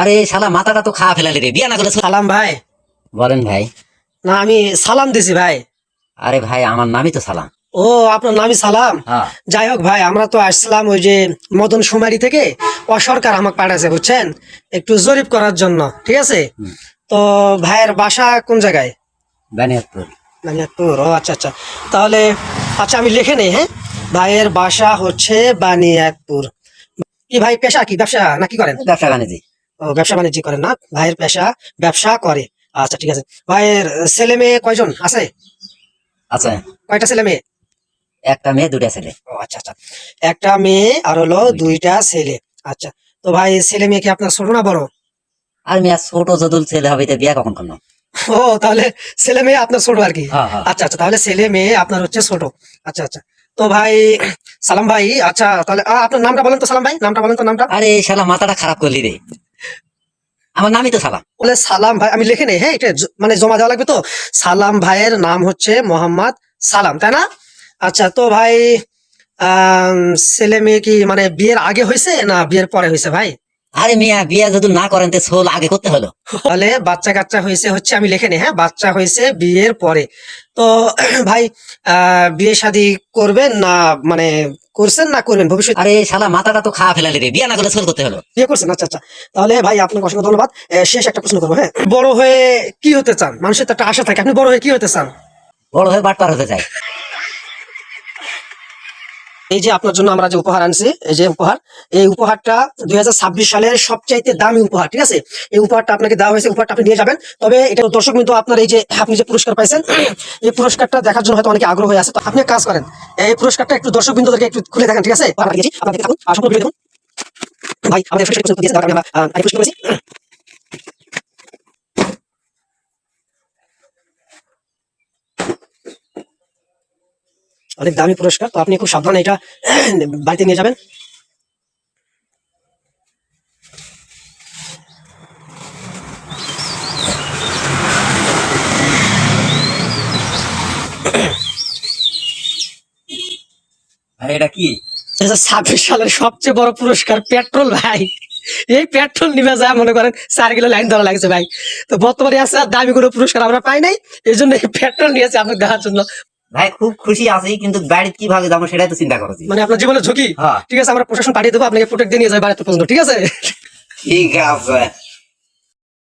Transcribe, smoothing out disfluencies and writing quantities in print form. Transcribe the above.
আরে শালা মাথাটা তো খাওয়া ফেলালি রে, বিয়া না করে সালাম ভাই। বলেন ভাই। না আমি সালাম দিছি ভাই। আরে ভাই আমার নামই তো সালাম। ও আপনার নামই সালাম। হ্যাঁ। যাই হোক ভাই, আমরা তো আসছিলাম ওই যে মদন সুমারি থেকে, সরকার আমাকে পাঠাইছে বুঝছেন, একটু জরিপ করার জন্য, ঠিক আছে? তো ভাইয়ের বাসা কোন জায়গায়? বানিয়াতপুর। বানিয়াতপুর, ও আচ্ছা আচ্ছা। তাহলে আচ্ছা আমি লিখে নেই, হ্যাঁ। ভাইয়ের বাসা হচ্ছে বানিয়াতপুর। কি ভাই পেশা কি, ব্যবসা না কি করেন? ব্যবসা বাণিজ্য। ও ব্যবসা বাণিজ্য করেন না, ভাইয়ের পেশা ব্যবসা করে। আচ্ছা ঠিক আছে। ভাইয়ের ছেলে মেয়ে কয়জন আছে? আচ্ছা, কয়টা ছেলে মেয়ে? একটা মেয়ে দুটা ছেলে। ও আচ্ছা আচ্ছা, একটা মেয়ে আর হলো দুইটা ছেলে। আচ্ছা, তো ভাই ছেলে মেয়ে কি আপনার ছোট না বড়? আর মেয়ে ছোট যদুল ছেলে হবে, বিয়া কখন করলো? ও তাহলে ছেলে মেয়ে আপনার ছোট আর কি। হ্যাঁ, হ্যাঁ। আচ্ছা আচ্ছা, তাহলে ছেলে মেয়ে আপনার হচ্ছে ছোট। আচ্ছা আচ্ছা। তো ভাই সালাম ভাই, আচ্ছা তাহলে আপনার নামটা বলেন তো, সালাম ভাই নামটা বলেন তো, নামটা। আরে শালা মাথাটা খারাপ করলি রে, আমার নামই তো সালাম। বলে সালাম ভাই, আমি লিখে নেই, হ্যাঁ, এটা মানে জমা দেওয়া লাগবে তো। সালাম ভাইয়ের নাম হচ্ছে মোহাম্মদ সালাম, তাই না? আচ্ছা তো ভাই আম, ছেলে মেয়ে কি মানে বিয়ের আগে হয়েছে না বিয়ের পরে হয়েছে ভাই? আরে মিয়া বিয়া যদি না করেন তো সোল আগে করতে হলো। তাহলে বাচ্চা কাচ্চা হয়েছে হচ্ছে, আমি লিখে নিই, হ্যাঁ, বাচ্চা হয়েছে বিয়ের পরে। তো ভাই বিয়ে শাদী করবেন না, মানে করছেন না করবেন ভবিষ্যৎ? আরে শালা মাথাটা তো খাওয়া ফেলালি রে, বিয়া না করে সোল করতে হলো। বিয়ে করছেন, আচ্ছা আচ্ছা। তাহলে ভাই আপনাকে অসংখ্য ধন্যবাদ। শেষ একটা প্রশ্ন করবো, হ্যাঁ। বড় হয়ে কি হতে চান? মানুষের তো একটা আশা থাকে, আপনি বড় হয়ে কি হতে চান? বড় হয়ে বাটপার হতে চাই। এই যে আপনার জন্য আমরা যে উপহার আনছি, এই যে উপহার, এই উপহারটা 2026 সালের সবচাইতে দামি উপহার, ঠিক আছে? এই উপহারটা আপনাকে দেওয়া হয়েছে, উপহারটা আপনি নিয়ে যাবেন। তবে এটা দর্শক কিন্তু আপনার এই যে আপনি যে পুরস্কার পাইছেন, এই পুরস্কারটা দেখার জন্য হয়তো অনেকে আগ্রহ হয়ে আছে। তো আপনি এক কাজ করেন, এই পুরস্কারটা একটু দর্শক বিন্দুদেরকে একটু খুলে দেখেন, ঠিক আছে? আপনারা দেখুন, সম্পূর্ণ ভিডিও দেখুন। ভাই আমাদের পুরস্কার দিয়েছে, আমরা আগে পুরস্কার করেছি। অনেক দামি পুরস্কার, তো আপনি খুব সাবধানে এটা বাড়িতে নিয়ে যাবেন। আরে এটা কি? 2026 সালের সবচেয়ে বড় পুরস্কার পেট্রোল ভাই। এই পেট্রোল নিবে যায় মনে করেন 4 কিলো লাইন ধরা লাগছে ভাই। তো বর্তমানে আছে আর দামি কোনো পুরস্কার আমরা পাই নাই, এই জন্য এই পেট্রোল নিয়েছে আপনাকে দেওয়ার জন্য। ভাই খুব খুশি আছি, কিন্তু বাড়িতে কিভাবে যাবো সেটাই তো চিন্তা করছি। মানে আপনার জীবনের ঝুঁকি। হ্যাঁ। ঠিক আছে, আমরা প্রশাসন পাঠিয়ে দেবো, আপনাকে প্রোটেক্ট দিয়ে নিয়ে যাবে বাড়িতে পর্যন্ত, ঠিক আছে? ঠিক আছে।